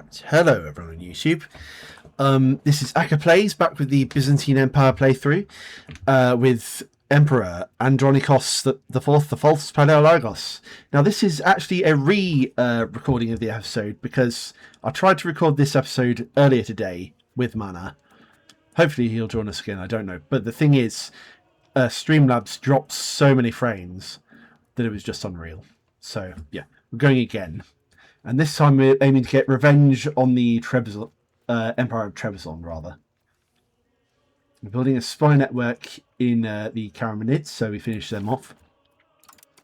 Right, hello everyone on YouTube. This is Aka Plays, back with the Byzantine Empire playthrough, with Emperor Andronikos the Fourth, the False Paleologos. Now this is actually a recording of the episode, because I tried to record this episode earlier today with Mana. Hopefully he'll join us again, I don't know. But the thing is, Streamlabs dropped so many frames that it was just unreal. So yeah, we're going again. And this time we're aiming to get revenge on the Trebizond, Empire of Trebizond, rather. We're building a spy network in the Karamanids, so we finish them off.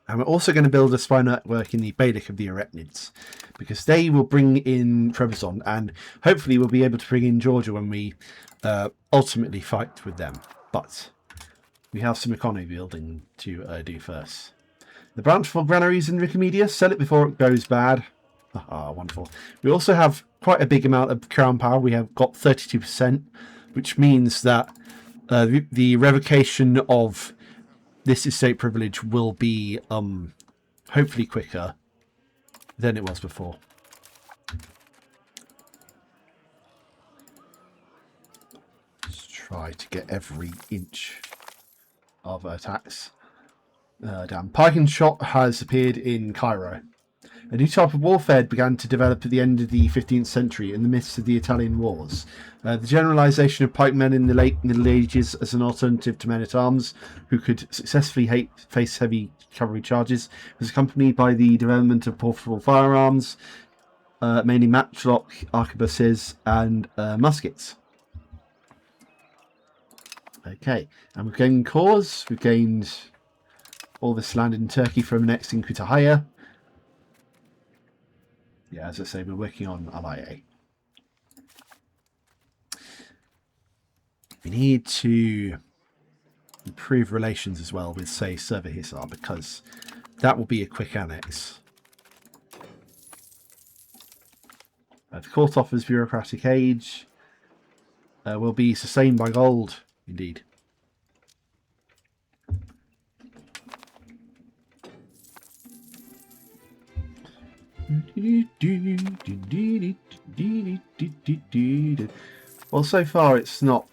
And we're also going to build a spy network in the Beylik of the Eretnids, because they will bring in Trebizond, and hopefully we'll be able to bring in Georgia when we ultimately fight with them. But we have some economy building to do first. The bountiful granaries in Wikimedia, sell it before it goes bad. Ah, wonderful. We also have quite a big amount of crown power. We have got 32%, which means that the revocation of this estate privilege will be hopefully quicker than it was before. Let's try to get every inch of attacks down. Pike and shot has appeared in Cairo. A new type of warfare began to develop at the end of the 15th century in the midst of the Italian wars. The generalisation of pikemen in the late Middle Ages as an alternative to men-at-arms who could successfully face heavy cavalry charges was accompanied by the development of portable firearms, mainly matchlock arquebuses and muskets. Okay, and we've gained cores. We've gained all this land in Turkey from annexing Chaíre. Yeah, as I say, we're working on Ally A. We need to improve relations as well with, say, Hisar, because that will be a quick annex. The court offers bureaucratic age. Will be sustained by gold, indeed. Well, so far it's not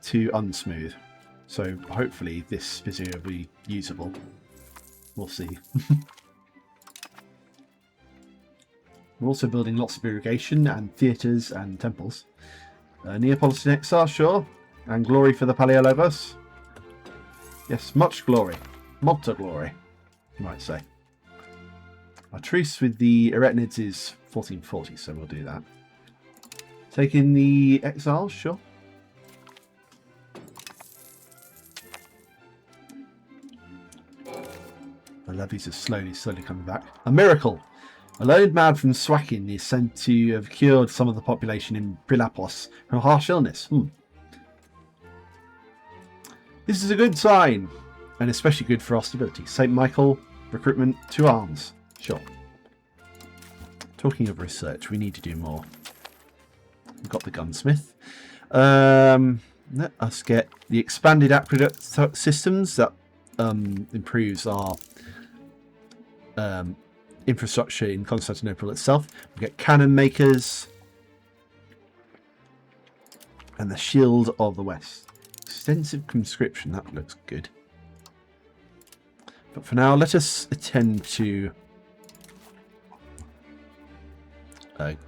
too unsmooth, so hopefully this video will be usable. We'll see. We're also building lots of irrigation and theatres and temples. Neapolitan exile, sure, and glory for the Paleologos. Yes, much glory, molta glory, you might say. Our truce with the Eretnids is 1440, so we'll do that. Taking the exiles, sure. The levies are slowly coming back. A miracle! A lone man from Swakin is said to have cured some of the population in Prilapos from harsh illness. This is a good sign, and especially good for our stability. St. Michael, recruitment, 2 arms. Sure. Talking of research, we need to do more. We've got the gunsmith. Let us get the expanded aqueduct systems that improves our infrastructure in Constantinople itself. We get cannon makers and the shield of the west. Extensive conscription, that looks good. But for now, let us attend to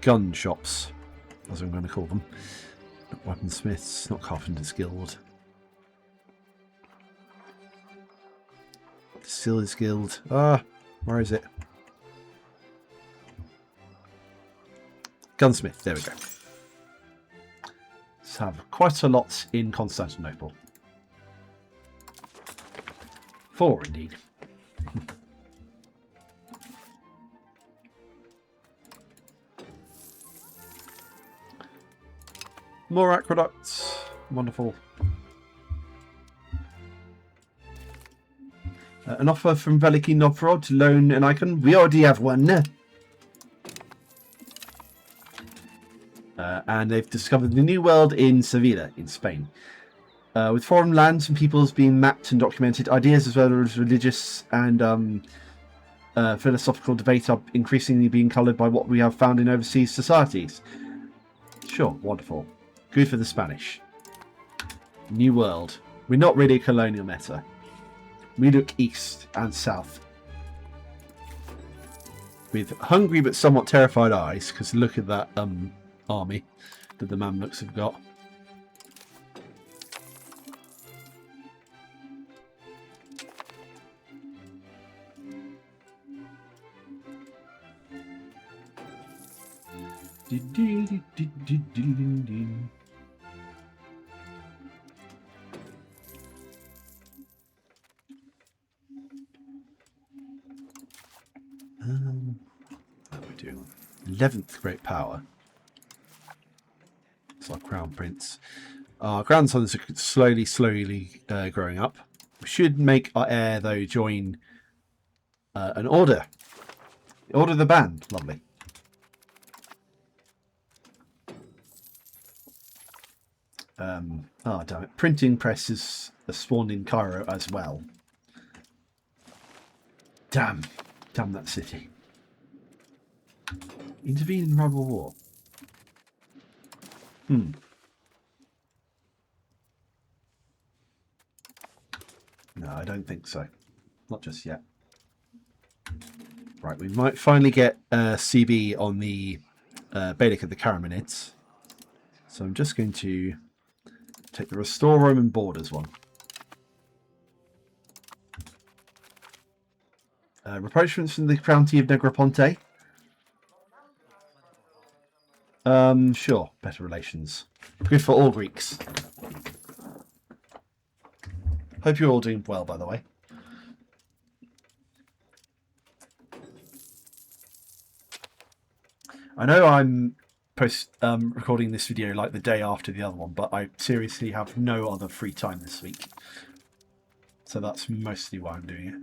gun shops, as I'm going to call them. Not weaponsmiths, not carpenters guild. Distillers guild. Ah, where is it? Gunsmith, there we go. Let's have quite a lot in Constantinople. 4 indeed. More aqueducts. Wonderful. An offer from Veliki Novgorod to loan an icon. We already have one. And they've discovered the new world in Sevilla, in Spain. With foreign lands and peoples being mapped and documented, ideas as well as religious and philosophical debate are increasingly being coloured by what we have found in overseas societies. Sure, wonderful. Good for the Spanish. New World. We're not really a colonial meta. We look east and south. With hungry but somewhat terrified eyes, because look at that army that the Mamluks have got. How are we doing? 11th great power. It's our crown prince. Our grandsons are slowly growing up. We should make our heir, though, join an order. Order the band. Lovely. Oh, damn it. Printing press is spawned in Cairo as well. Damn that city. Intervene in rival war. No, I don't think so. Not just yet. Right, we might finally get CB on the Beylik of the Karamanids. So I'm just going to take the Restore Roman Borders one. Rapprochements from the county of Negroponte. Sure, better relations. Good for all Greeks. Hope you're all doing well, by the way. I know I'm recording this video like the day after the other one, but I seriously have no other free time this week. So that's mostly why I'm doing it.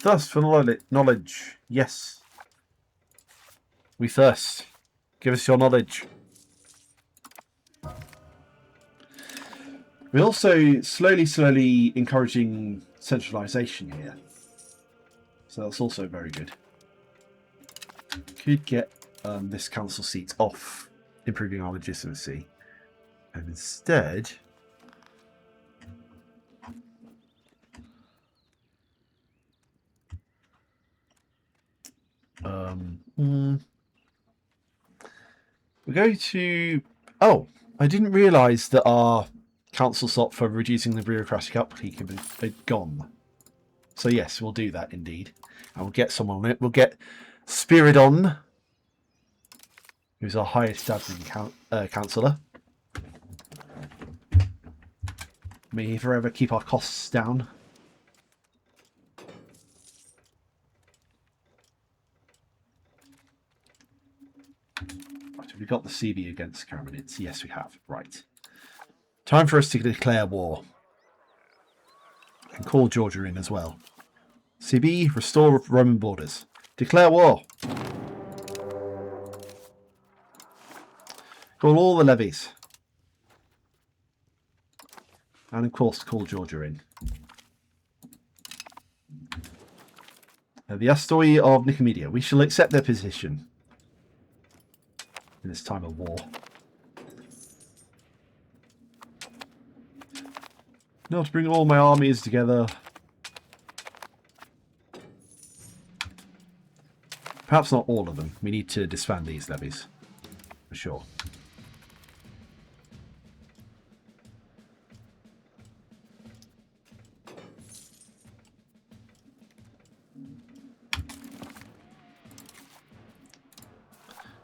Thirst for knowledge. Yes. We thirst. Give us your knowledge. We're also slowly encouraging centralisation here. So that's also very good. Could get this council seat off, improving our legitimacy. And instead... we're going to... Oh, I didn't realise that our council slot for reducing the bureaucratic upkeep had gone. So yes, we'll do that indeed. And we'll get someone on it. We'll get Spiridon, who's our highest admin councillor. May he forever keep our costs down. Right, have we got the CB against Karamanids? Yes, we have. Right. Time for us to declare war. And call Georgia in as well. CB, restore Roman borders. Declare war. Call all the levies. And of course, call Georgia in. The Astoi of Nicomedia. We shall accept their position in this time of war. Now to bring all my armies together. Perhaps not all of them. We need to disband these levies. For sure.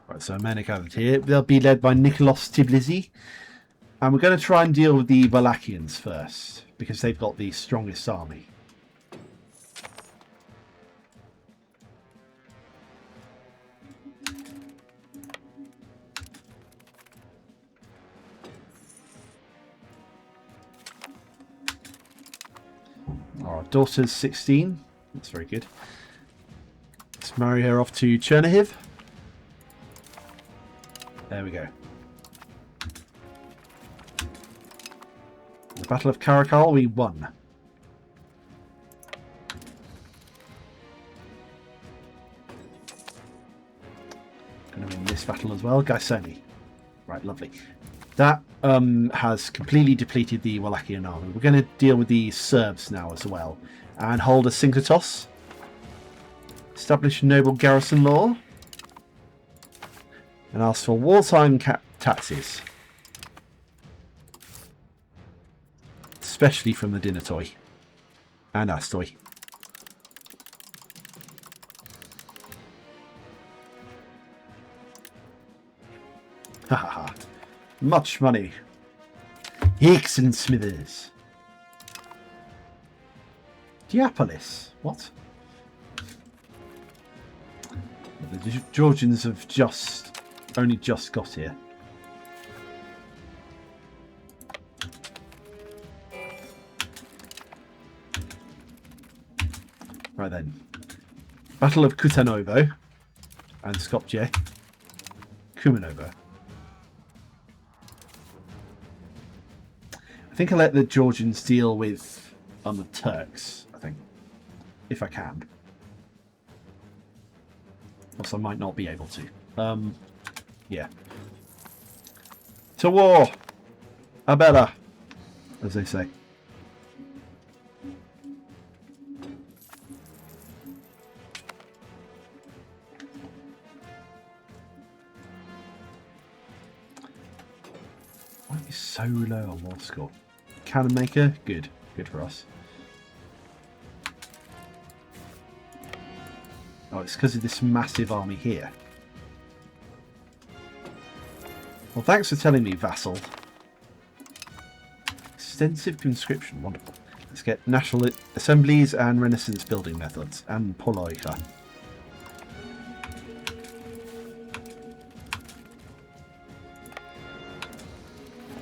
Right, so men are gathered here. They'll be led by Nicholas Tbilisi. And we're going to try and deal with the Wallachians first, because they've got the strongest army. Our daughter's 16. That's very good. Let's marry her off to Chernihiv. There we go. The Battle of Karakal, we won. Going to win this battle as well. Gaiseni. Right, lovely. That has completely depleted the Wallachian army. We're going to deal with the Serbs now as well. And hold a Syncretos. Establish noble garrison law. And ask for wartime taxes. Especially from the Dinatoi. And Astoi. Ha ha ha. Much money. Excellent Smithers. Diapolis. What? The Georgians have only just got here. Right then. Battle of Kutanovo and Skopje. Kumanovo. I think I'll let the Georgians deal with the Turks, I think. If I can. Else I might not be able to. Yeah. To war! Abella! As they say. Why are we so low on war score? Cannon maker? Good. Good for us. Oh, it's because of this massive army here. Well, thanks for telling me, vassal. Extensive conscription. Wonderful. Let's get national assemblies and Renaissance building methods. And Poloika.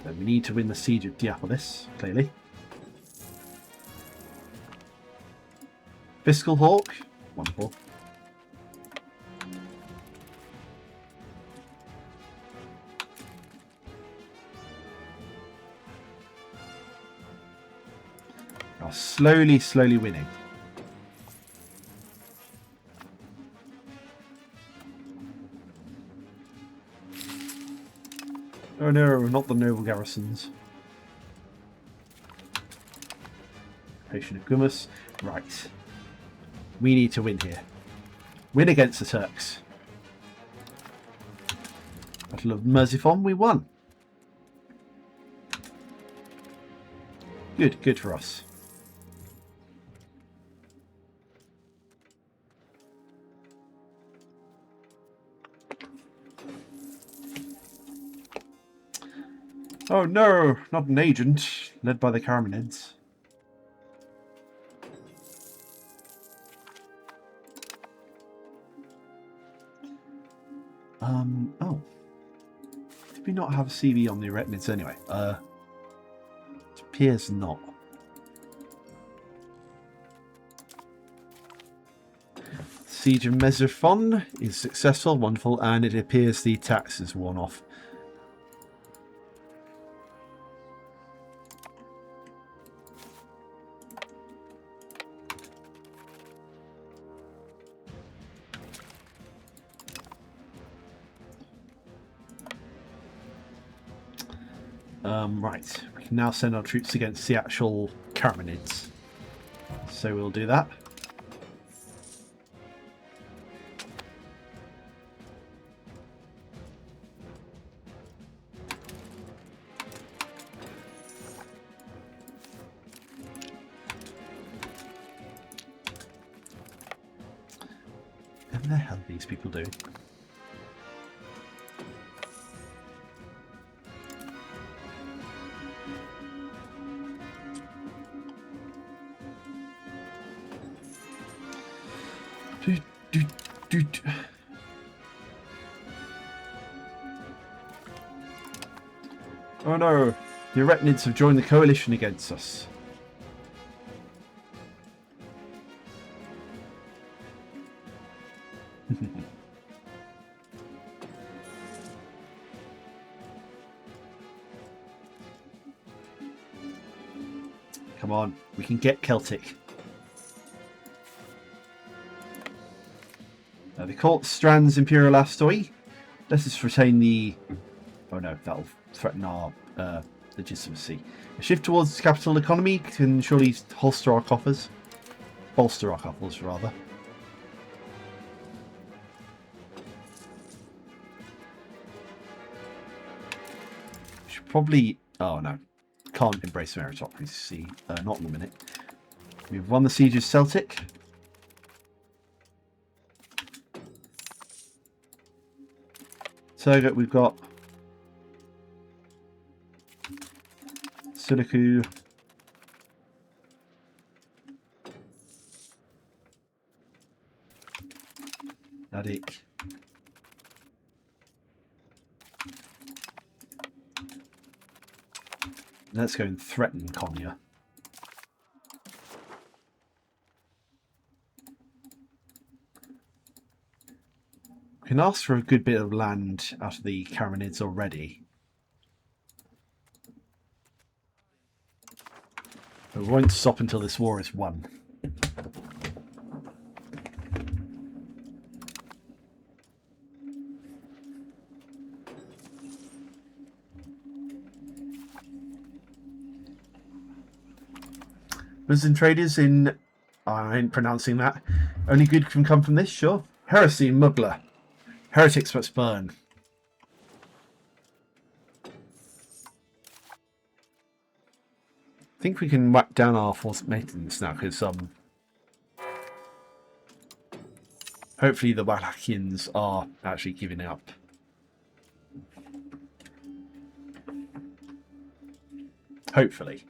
Then we need to win the siege of Diapolis, clearly. Fiscal Hawk. Wonderful. Now slowly winning. Oh no, not the noble garrisons. Patient of Gumus. Right. We need to win here. Win against the Turks. Battle of Mersifon, we won. Good for us. Oh no, not an agent, led by the Karamanids. Oh. Did we not have a CV on the Eretnids anyway? It appears not. Siege of Mesophon is successful, wonderful, and it appears the tax is worn off. Right, we can now send our troops against the actual Karamanids. So we'll do that. What the hell are these people doing? Oh no, the Eretnids have joined the coalition against us. Come on, we can get Celtic. The court strands Imperial Astoi. Let us retain the... Oh no, that'll threaten our legitimacy. A shift towards capital economy can surely holster our coffers. Bolster our coffers, rather. Should probably... Oh no. Can't embrace meritocracy. Not in a minute. We've won the siege of Celtic. So we've got Silicu, Nadik, let's go and threaten Konya. We can ask for a good bit of land out of the Karamanids already. But we won't stop until this war is won. Muslim traders in... I ain't pronouncing that. Only good can come from this, sure. Heresy, Muggler. Heretics must burn. I think we can whack down our forced maintenance now, because hopefully the Wallachians are actually giving up. Hopefully.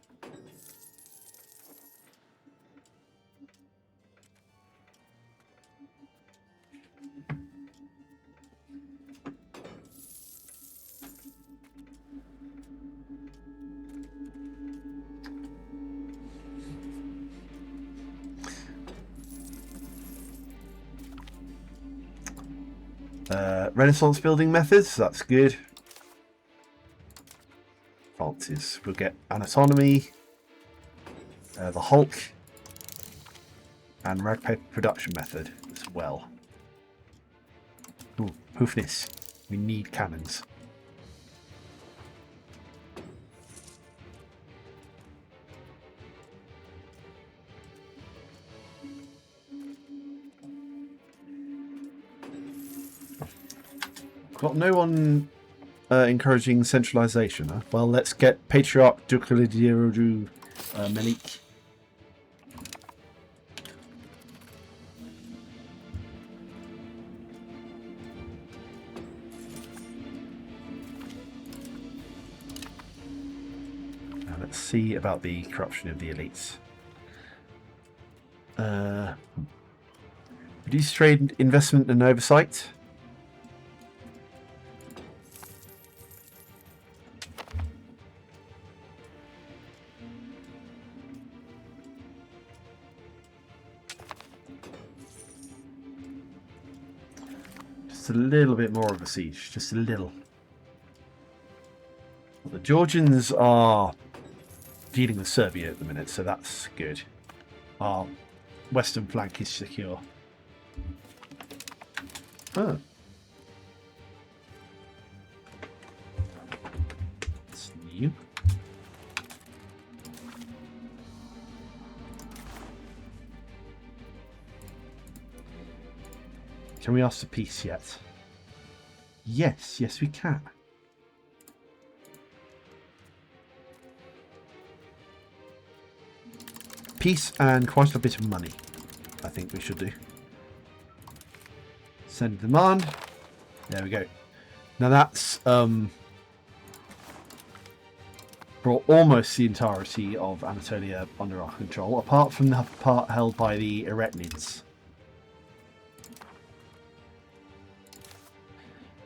Renaissance building methods, that's good. Fault is we'll get anatomy, the Hulk, and rag paper production method as well. Ooh, hoofness. We need cannons. Got no one encouraging centralisation. Huh? Well, let's get Patriarch Dukalidiru Melik. Now let's see about the corruption of the elites. Reduce trade, investment and oversight. A little bit more of a siege, just a little. Well, the Georgians are dealing with Serbia at the minute, so that's good. Our western flank is secure. Oh. That's new. Can we ask for peace yet? Yes, yes we can. Peace and quite a bit of money, I think we should do. Send demand. There we go. Now that's brought almost the entirety of Anatolia under our control, apart from the part held by the Eretnids.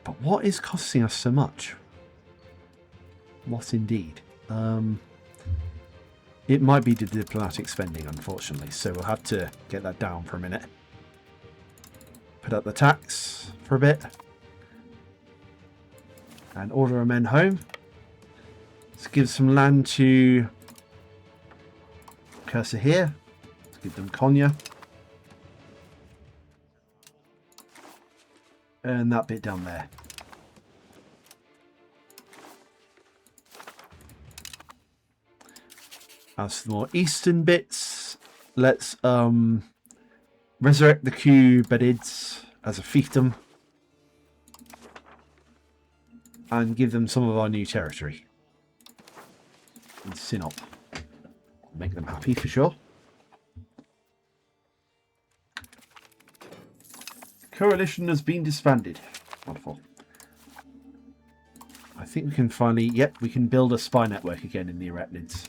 But what is costing us so much? What indeed? It might be the diplomatic spending, unfortunately, so we'll have to get that down for a minute. Put up the tax for a bit. And order our men home. Let's give some land to cursor here. Let's give them Konya. And that bit down there. As for the more eastern bits, let's resurrect the Cubedids as a fiefdom and give them some of our new territory in Sinop. Make them happy for sure. Coalition has been disbanded. Wonderful. I think we can finally, yep, we can build a spy network again in the Arachnids.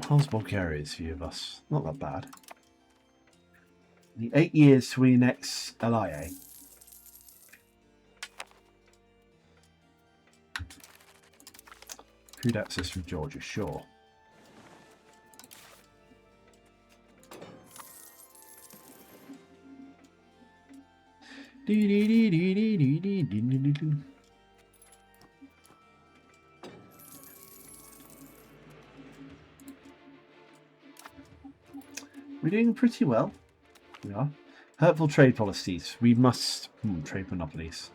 How's Bulgaria's view of us? Not that bad. The 8 years to we next LIA. Food access from Georgia, sure. We're doing pretty well. We are. Hurtful trade policies. We must... trade monopolies.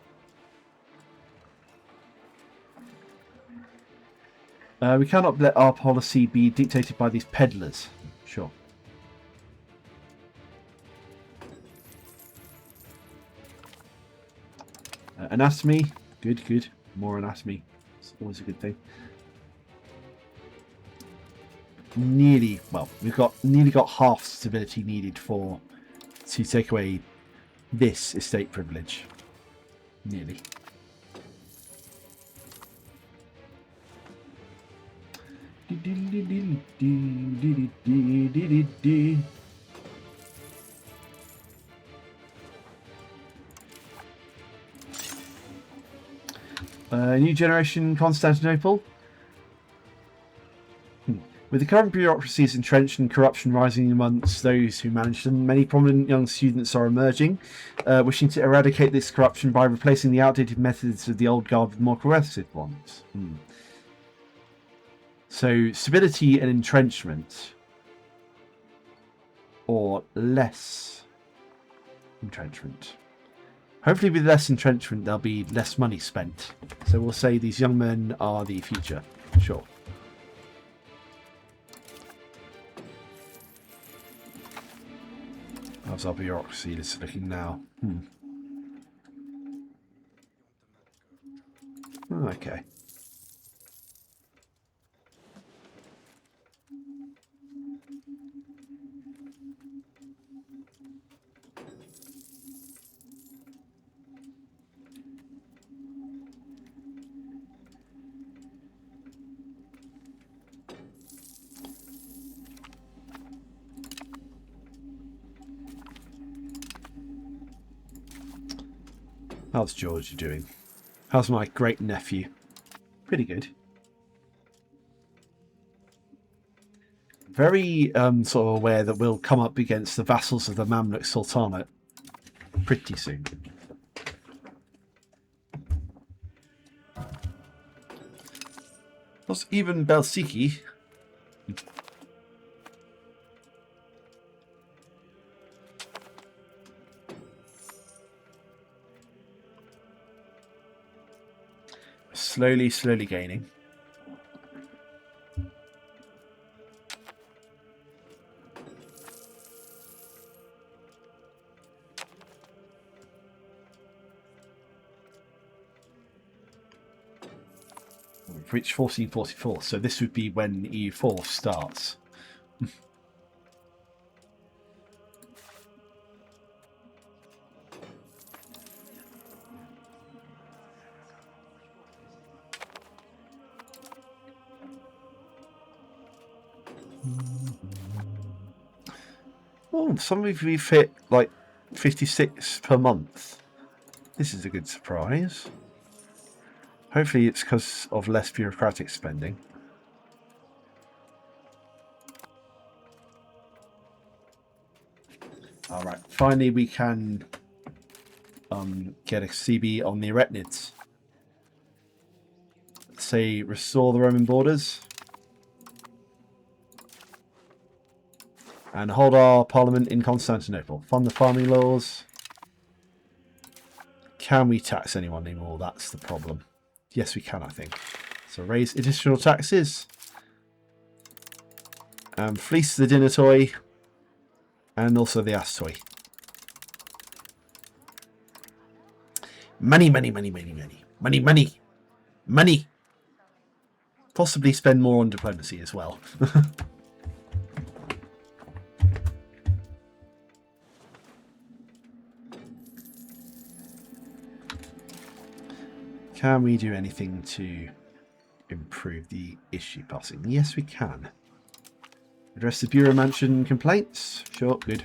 We cannot let our policy be dictated by these peddlers. Sure. Anatomy. Good, good. More anatomy. It's always a good thing. Nearly, well, we've got nearly got half stability needed to take away this estate privilege. Nearly. New generation Constantinople. With the current bureaucracies entrenched and corruption rising amongst those who manage them, many prominent young students are emerging, wishing to eradicate this corruption by replacing the outdated methods of the old guard with more progressive ones. So, stability and entrenchment. Or less entrenchment. Hopefully with less entrenchment there'll be less money spent. So we'll say these young men are the future. Sure. How's our bureaucracy looking now? Okay. How's Georgia doing? How's my great nephew? Pretty good. Very sort of aware that we'll come up against the vassals of the Mamluk Sultanate pretty soon. Plus, even Belsiki. Slowly gaining. We've reached 1444, so this would be when EU4 starts. Oh, some of we've hit like 56 per month. This is a good surprise. Hopefully it's because of less bureaucratic spending. Our finally we can get a CB on the Eretnids. Say, restore the Roman borders. And hold our parliament in Constantinople. Fund the farming laws. Can we tax anyone anymore? That's the problem. Yes, we can, I think. So raise additional taxes. And fleece the dinner toy. And also the ass toy. Money, money, money, money, money. Money, money. Money. Possibly spend more on diplomacy as well. Can we do anything to improve the issue passing? Yes, we can. Address the Bureau Mansion complaints. Sure, good.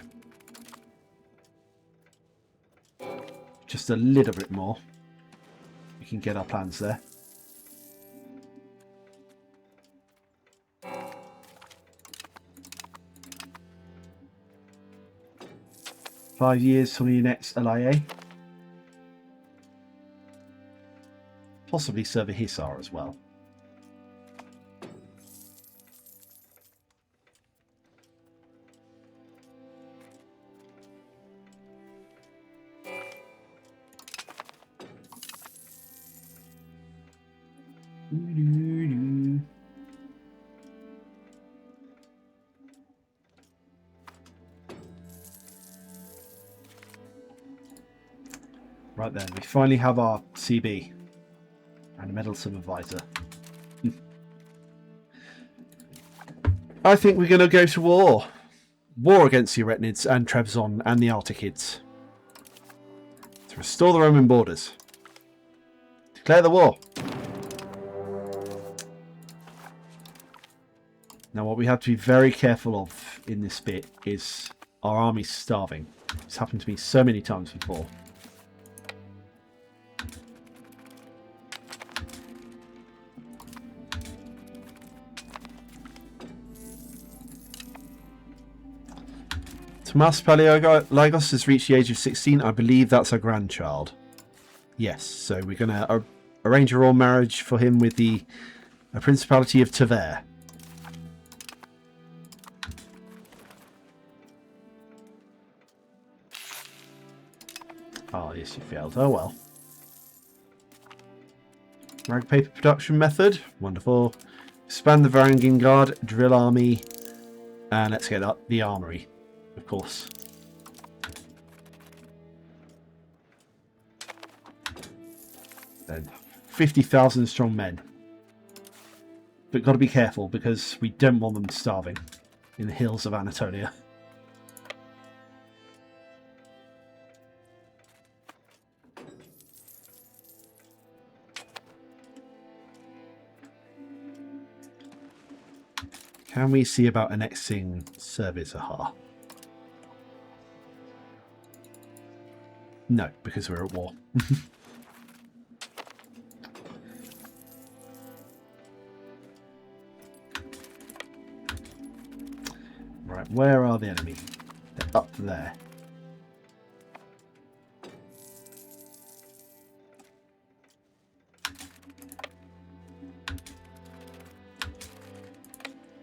Just a little bit more. We can get our plans there. Five years till the next LIA. Possibly serve a Hisar as well. Right then, we finally have our CB and a meddlesome advisor. I think we're going to go to war. War against the Eretnids and Trebizond and the Artikids. To restore the Roman borders. Declare the war. Now what we have to be very careful of in this bit is our army starving. It's happened to me so many times before. Tomas Paleologos has reached the age of 16. I believe that's a grandchild. Yes, so we're going to arrange a royal marriage for him with the Principality of Tver. Oh, yes, you failed. Oh, well. Rag paper production method. Wonderful. Expand the Varangian Guard, drill army, and let's get up the armory. Of course. Then 50,000 strong men. But got to be careful because we don't want them starving in the hills of Anatolia. Can we see about annexing Serbia-Sahar? No, because we're at war. Right, where are the enemy? They're up there.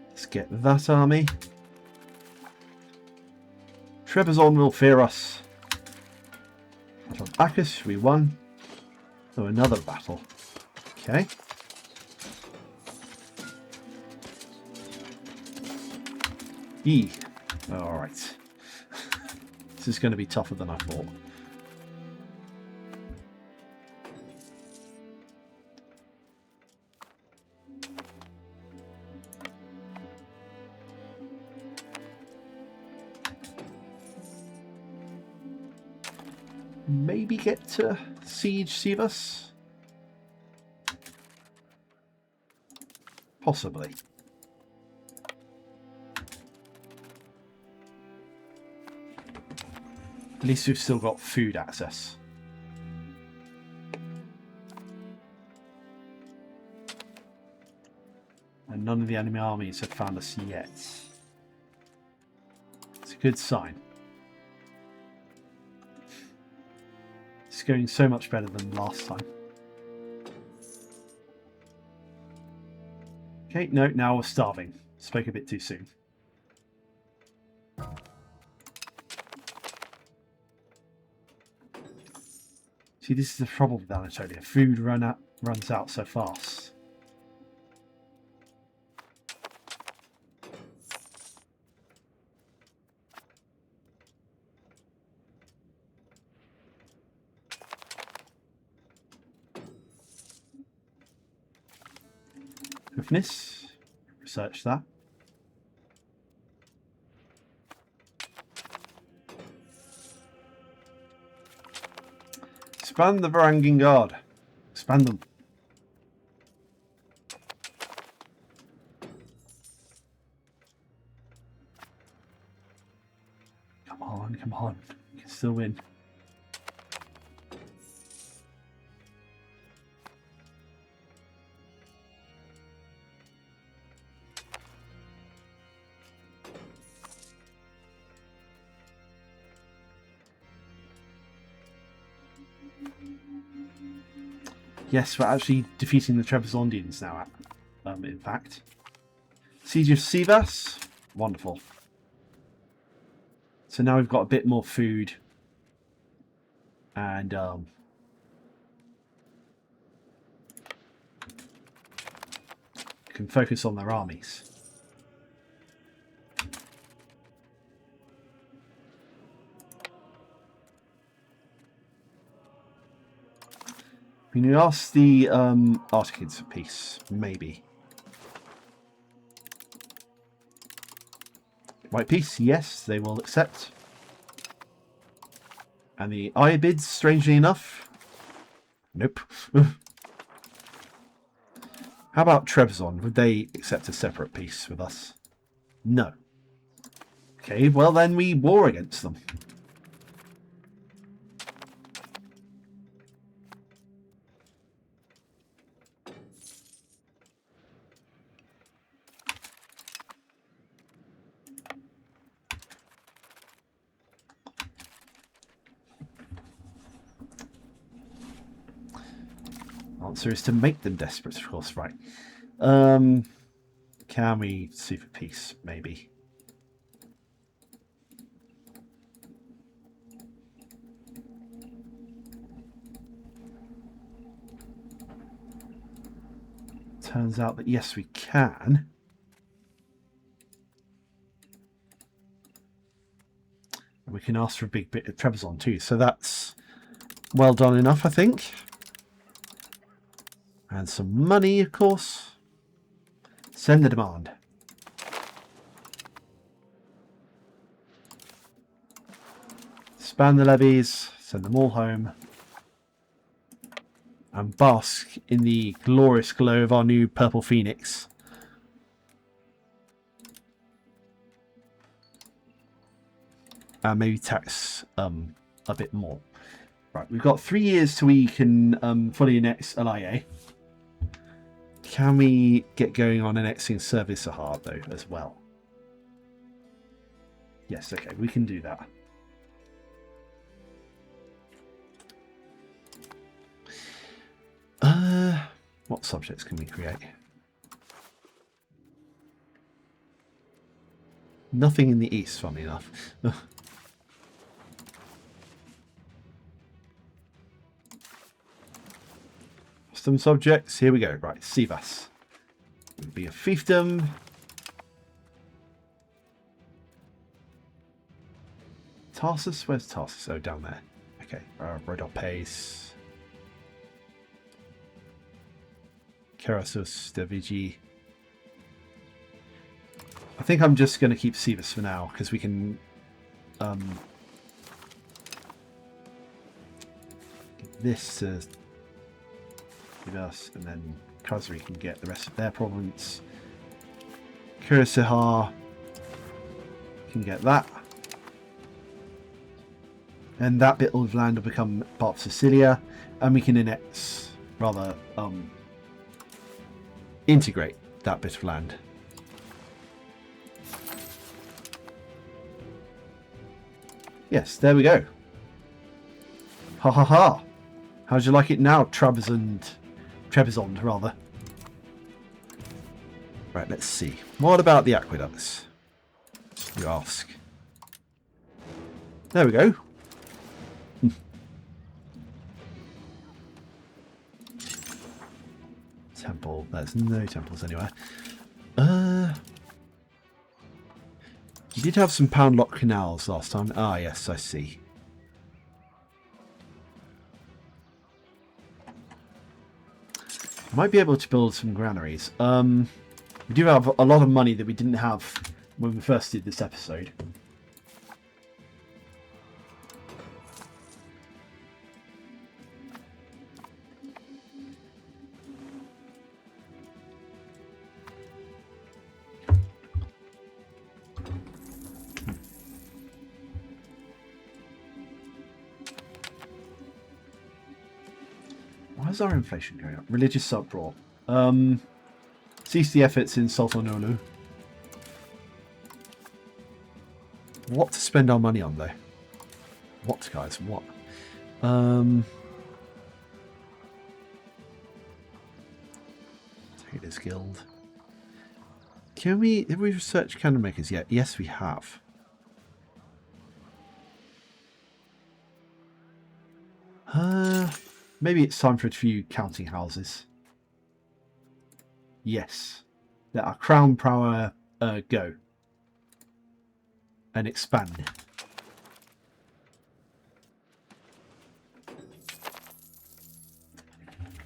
Let's get that army. Trebizond will fear us. Battle of Bacchus, we won. So another battle. Okay. E. Alright. This is going to be tougher than I thought. Maybe get to siege Sivas? Possibly. At least we've still got food access. And none of the enemy armies have found us yet. It's a good sign. going so much better than last time. Okay, no, now we're starving. Spoke a bit too soon. See, this is the problem with Anatolia. Food runs out so fast. Hoofness. Research that. Expand the Varangian Guard. Expand them. Come on, come on. You can still win. Yes, we're actually defeating the Trebizondians now, in fact. Siege of Sivas. Wonderful. So now we've got a bit more food. And can focus on their armies. Can you ask the Artikids for peace? Maybe. White peace, yes, they will accept. And the Aebids, strangely enough, nope. How about Trebizond? Would they accept a separate peace with us? No. Okay, well then we war against them. Answer is to make them desperate, of course, right. Can we sue for peace? Maybe. Turns out that yes, we can. And we can ask for a big bit of Trebizond too, so that's well done enough, I think. And some money, of course. Send the demand. Expand the levies. Send them all home. And bask in the glorious glow of our new purple phoenix. And maybe tax a bit more. Right, we've got 3 years till we can fully annex LIA. Can we get going on annexing Service Sahar, though, as well? Yes, okay, we can do that. What subjects can we create? Nothing in the east, funny enough. Some subjects. Here we go. Right, Sivas. Would be a fiefdom. Tarsus? Where's Tarsus? Oh, down there. Okay. Rhodopes. Kerasus, Devigi. I think I'm just going to keep Sivas for now because we can give this to us, and then Khazari can get the rest of their province. Kurasihar can get that, and that bit of land will become part of Sicilia, and we can annex, rather integrate that bit of land. Yes, there we go. Ha ha ha. How'd you like it now, Trebizond, rather? Right, let's see. What about the aqueducts? You ask. There we go. Temple. There's no temples anywhere. You did have some pound lock canals last time. Ah, yes, I see. Might be able to build some granaries. We do have a lot of money that we didn't have when we first did this episode. Why is our inflation going up? Religious uproar. Cease the efforts in Sultanolu. What to spend our money on, though? What, guys? What? Tailors Guild. Have we researched candle makers yet? Yes, we have. Maybe it's time for a few counting houses. Yes. Let our crown power go. And expand.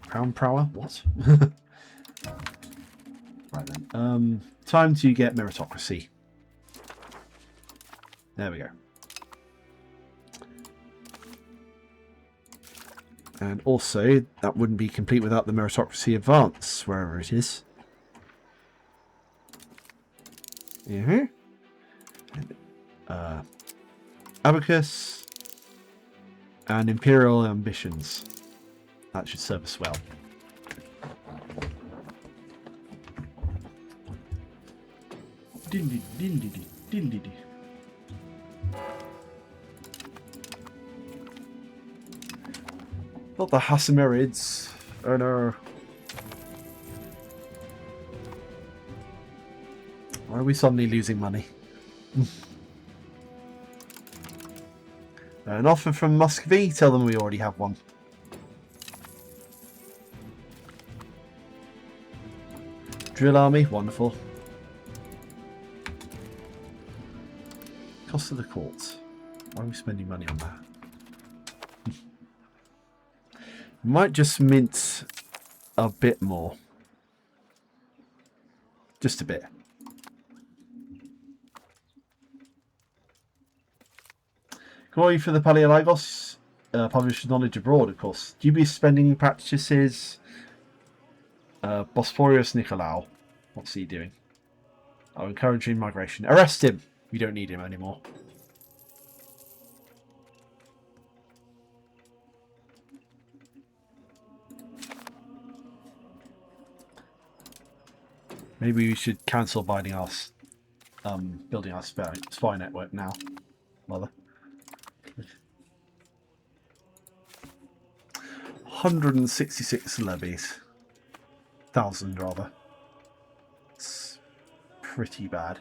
Crown power? What? Right then. Time to get meritocracy. There we go. And also, that wouldn't be complete without the meritocracy advance, wherever it is. Abacus and Imperial Ambitions. That should serve us well. Not the Hassamerids. Oh no. Why are we suddenly losing money? An offer from Muscovy? Tell them we already have one. Drill army? Wonderful. Cost of the courts. Why are we spending money on that? Might just mint a bit more. Just a bit. Glory for the Paleologos. Published knowledge abroad, of course. Dubious spending practices. Bosporus Nicolau. What's he doing? Oh, encouraging migration. Arrest him. We don't need him anymore. Maybe we should cancel building our spy network now. Mother. 166 levies. 1,000 rather. It's pretty bad.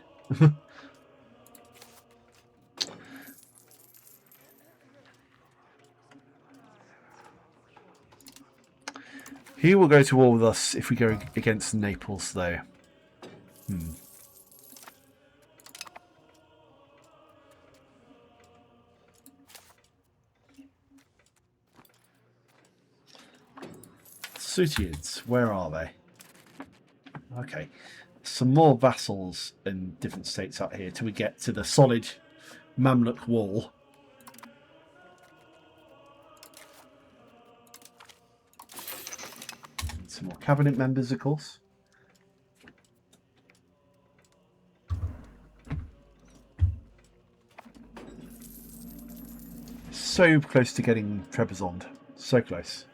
Who will go to war with us if we go against Naples, though? Sutians, where are they? Okay. Some more vassals in different states out here till we get to the solid Mamluk wall. And some more cabinet members, of course. So close to getting Trebizond. So close.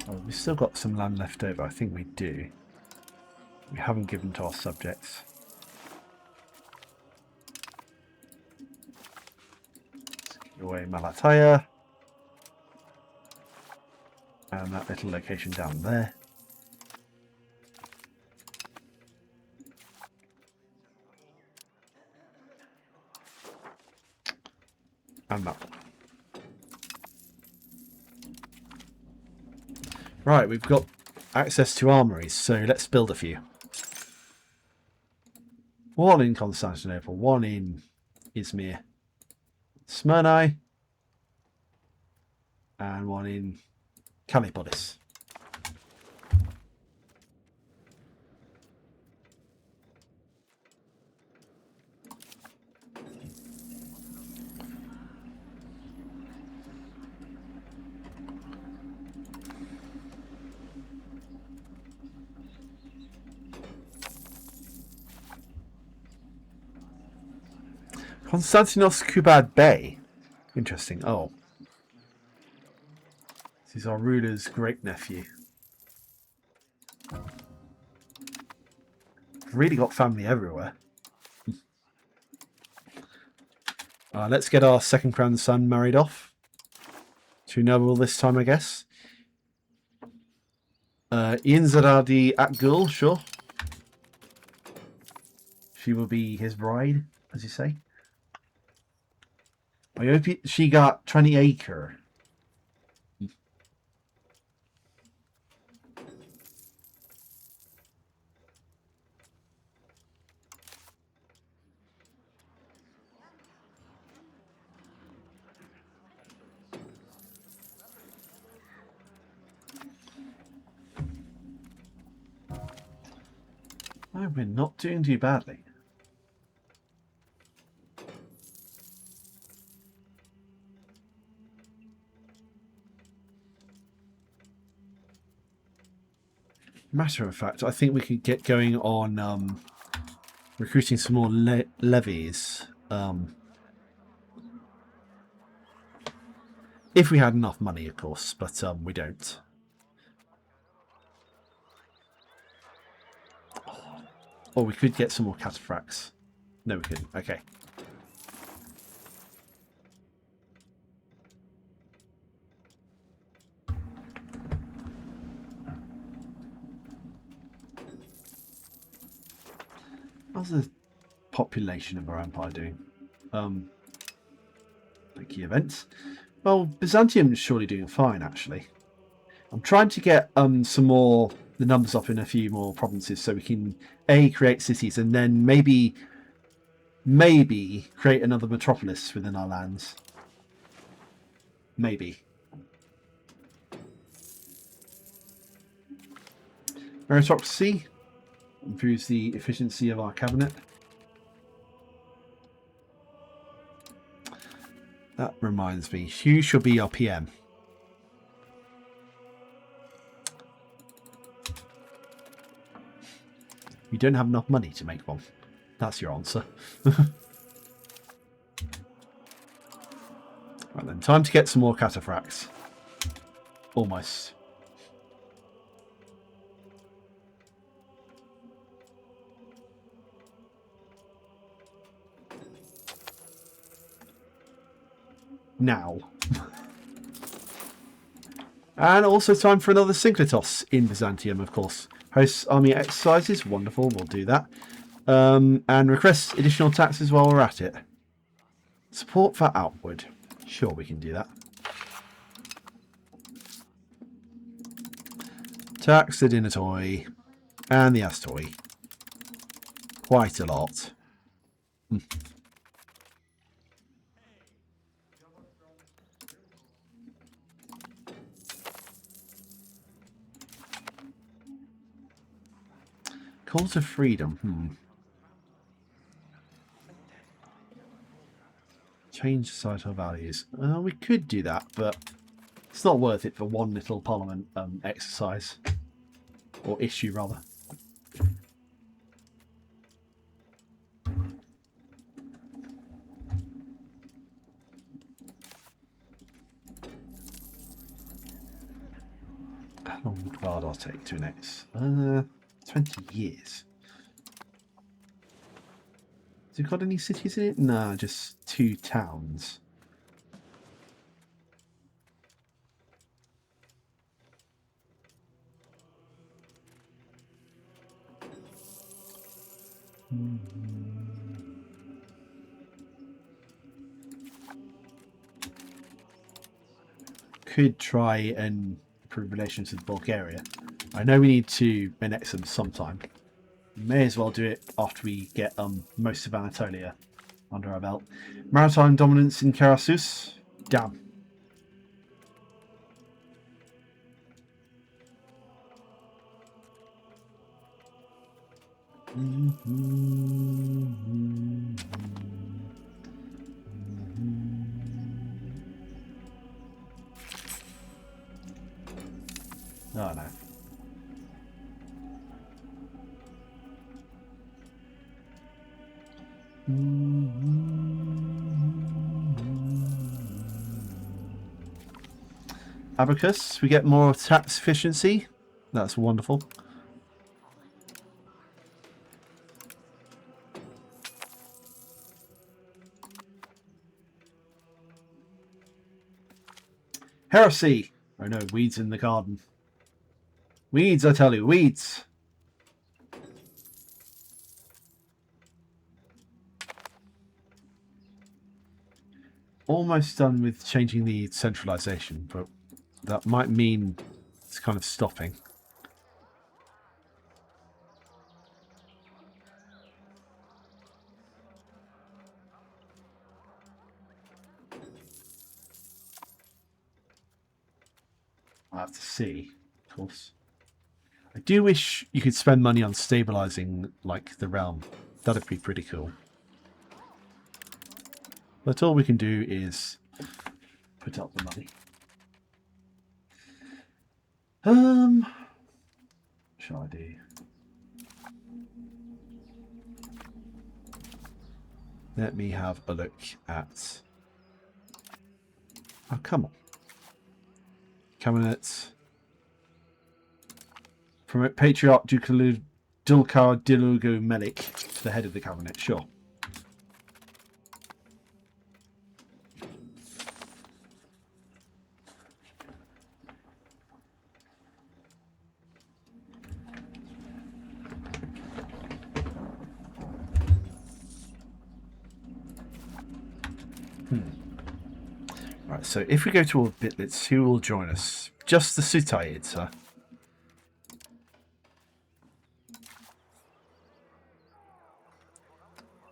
Oh, we've still got some land left over. I think we do. We haven't given to our subjects. Let's give away Malatya. And that little location down there. And that one. Right, we've got access to armories, so let's build a few. One in Constantinople, one in Izmir, Smyrna, and one in Callipolis. Konstantinos Kubad Bey. Interesting. Oh. This is our ruler's great-nephew. Really got family everywhere. Let's get our second grandson married off. To Noble this time, I guess. Inzaradi Akgul, sure. She will be his bride, as you say. I hope she got 20 acre. Oh, we're not doing too badly. Matter of fact, I think we could get going on recruiting some more levies. If we had enough money, of course, but we don't. Or we could get some more Katafráktes. No, we couldn't. Okay. How's the population of our empire doing? Key events. Well, Byzantium is surely doing fine, actually. I'm trying to get some more the numbers up in a few more provinces so we can create cities and then maybe create another metropolis within our lands. Maybe. Meritocracy improves the efficiency of our cabinet. That reminds me, who shall be our PM? You don't have enough money to make one. That's your answer. Right then, time to get some more Katafráktes. Almost. Now. And also time for another Synclitos in Byzantium, of course. Hosts army exercises. Wonderful, we'll do that. And request additional taxes while we're at it. Support for outward. Sure, we can do that. Tax the Dinatoi and the Astoi. Quite a lot. Call to freedom. Change societal values. We could do that, but it's not worth it for one little parliament exercise. Or issue, rather. long would Vardar take to annex? 20 years. Has it got any cities in it? No, just 2 towns. Could try and improve relations with Bulgaria. I know we need to annex them sometime. May as well do it after we get most of Anatolia under our belt. Maritime dominance in Karasus. Damn. Oh no. Abacus, we get more tax efficiency. That's wonderful. Heresy! Oh no, weeds in the garden. Weeds, I tell you, weeds! Almost done with changing the centralization, but that might mean it's kind of stopping. I'll have to see, of course. I do wish you could spend money on stabilizing, like, the realm. That'd be pretty cool. But all we can do is put up the money. What shall I do? Let me have a look at... Oh, come on. Cabinet. Promote Patriarch Dulkar Dilugo Melik to the head of the cabinet. Sure. Right, so if we go to all bitlets, who will join us? Just the Sutaids, sir.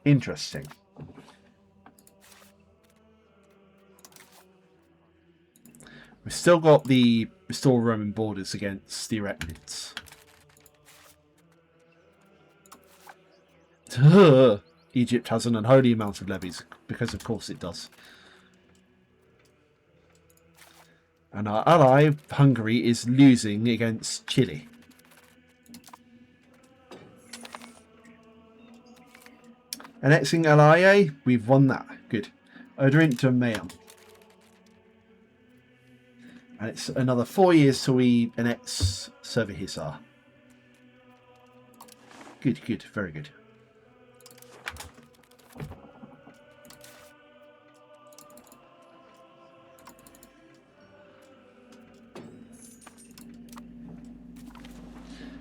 Interesting. We've still got the restore Roman borders against the Erectnids. Egypt has an unholy amount of levies, because of course it does. And our ally, Hungary, is losing against Chile. Annexing LIA, we've won that. Good. Odorint to Mayam. And it's another 4 years till we annex Servihisar. Good, good, very good.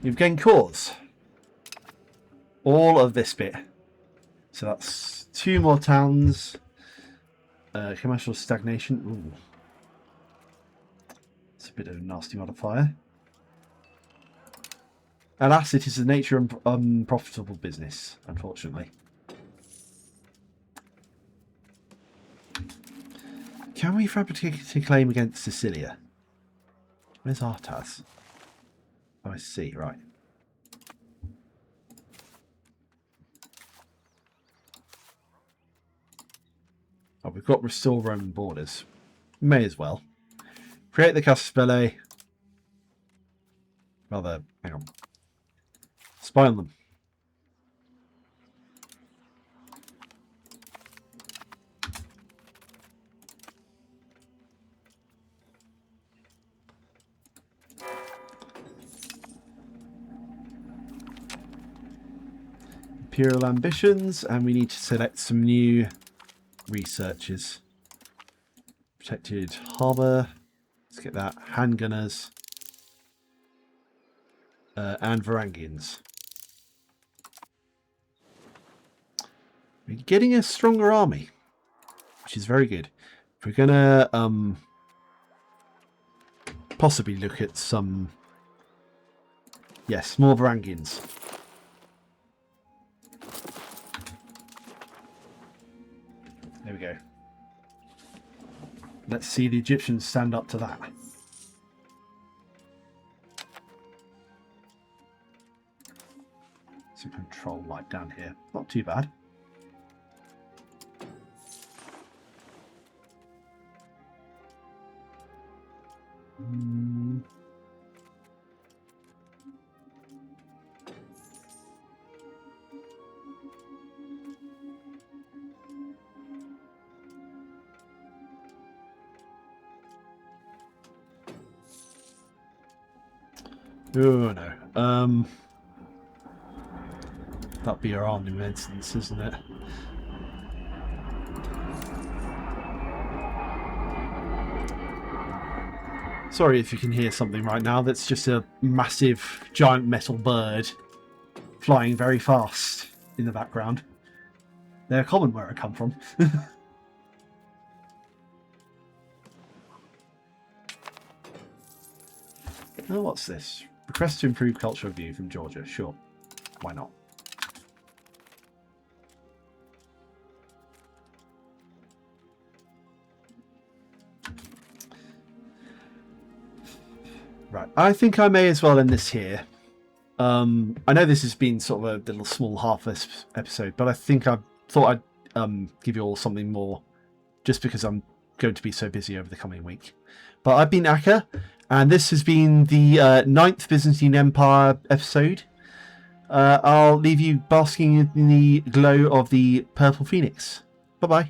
You've gained cores. All of this bit. So that's 2 more towns. Commercial stagnation. Ooh. It's a bit of a nasty modifier. Alas, it is the nature of unprofitable business, unfortunately. Can we fabricate a claim against Sicilia? Where's Artaz? Oh, I see, right. Oh, we've got restore Roman borders. May as well. Create the Casus Belli. Rather, hang on. Spy on them. Imperial ambitions, and we need to select some new researchers. Protected harbour. Let's get that. Handgunners. And Varangians. We're getting a stronger army, which is very good. We're gonna possibly look at some, yes, more Varangians. There we go. Let's see the Egyptians stand up to that. Some control light down here. Not too bad. Oh no. That'd be our only instance, isn't it? Sorry if you can hear something right now. That's just a massive giant metal bird flying very fast in the background. They're common where I come from. Oh, what's this? Request to improve cultural view from Georgia. Sure. Why not? Right. I think I may as well end this here. I know this has been sort of a little small half-less episode, but I think I thought I'd give you all something more just because I'm going to be so busy over the coming week. But I've been Akka, and this has been the 9th Byzantine Empire episode. I'll leave you basking in the glow of the Purple Phoenix. Bye-bye.